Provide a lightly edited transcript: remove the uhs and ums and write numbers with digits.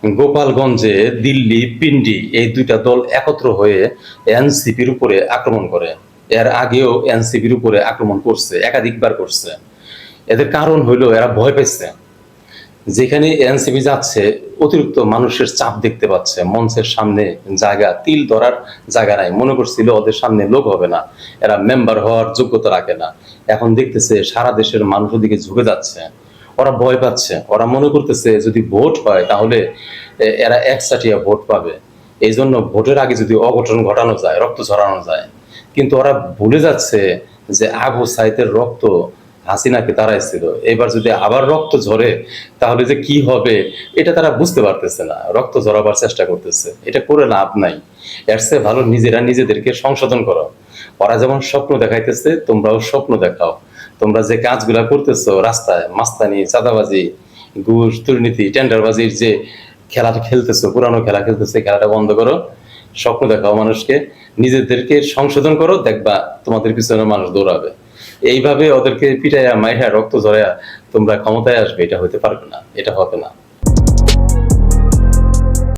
গোপালগঞ্জে দিল্লি পিন্ডি এই দুইটা দল একত্র হয়ে এনসিপির উপরে আক্রমণ করে। এর আগেও এনসিপির উপরে আক্রমণ করছে, একাধিকবার করছে। এদের কারণ হইলো এরা ভয় পাইছে। যেখানে এনসিপি যাচ্ছে অতিরিক্ত মানুষের চাপ দেখতে পাচ্ছে, মঞ্চের সামনে জায়গা তিল ধরার জায়গা নাই, মনে করছিল ওদের সামনে লোক হবে না, এরা মেম্বার হওয়ার যোগ্যতা রাখে না। এখন দেখতেছে সারা দেশের মানুষ ওদিকে ঝুঁকে যাচ্ছে, ওরা ভয় পাচ্ছে, ওরা মনে করতেছে যদি ভোট হয় তাহলে এরা একসাটিয়া ভোট পাবে। এই জন্য ভোটের আগে যদি অঘটন ঘটানো যায়, রক্ত ঝরানো যায়। কিন্তু ওরা ভুলে যাচ্ছে যে আবু সাইদের রক্ত হাসিনাকে তাড়াইছিল, এবার যদি আবার রক্ত ঝরে তাহলে যে কি হবে এটা তারা বুঝতে পারতেছে না, রক্ত ঝরাবার চেষ্টা করতেছে। এটা করে লাভ নাই, এর চেয়ে ভালো নিজেরা নিজেদেরকে সংশোধন করো। ওরা যেমন স্বপ্ন দেখাইতেছে তোমরাও স্বপ্ন দেখাও। তোমরা যে কাজগুলা করতেছো রাস্তায়, মাস্তানি, চাঁদাবাজি, ঘুষ, দুর্নীতি, টেন্ডারবাজির যে খেলাটা খেলতেছো, পুরানো খেলা খেলতেছো, খেলাটা বন্ধ করো। স্বপ্ন দেখাও মানুষকে, নিজেদেরকে সংশোধন করো, দেখবা তোমাদের পিছনে মানুষ দৌড়াবে। এইভাবে ওদেরকে পিটাইয়া মাইরা রক্ত ঝরাইয়া তোমরা ক্ষমতায় আসবে, এটা হতে পারবে না, এটা হবে না।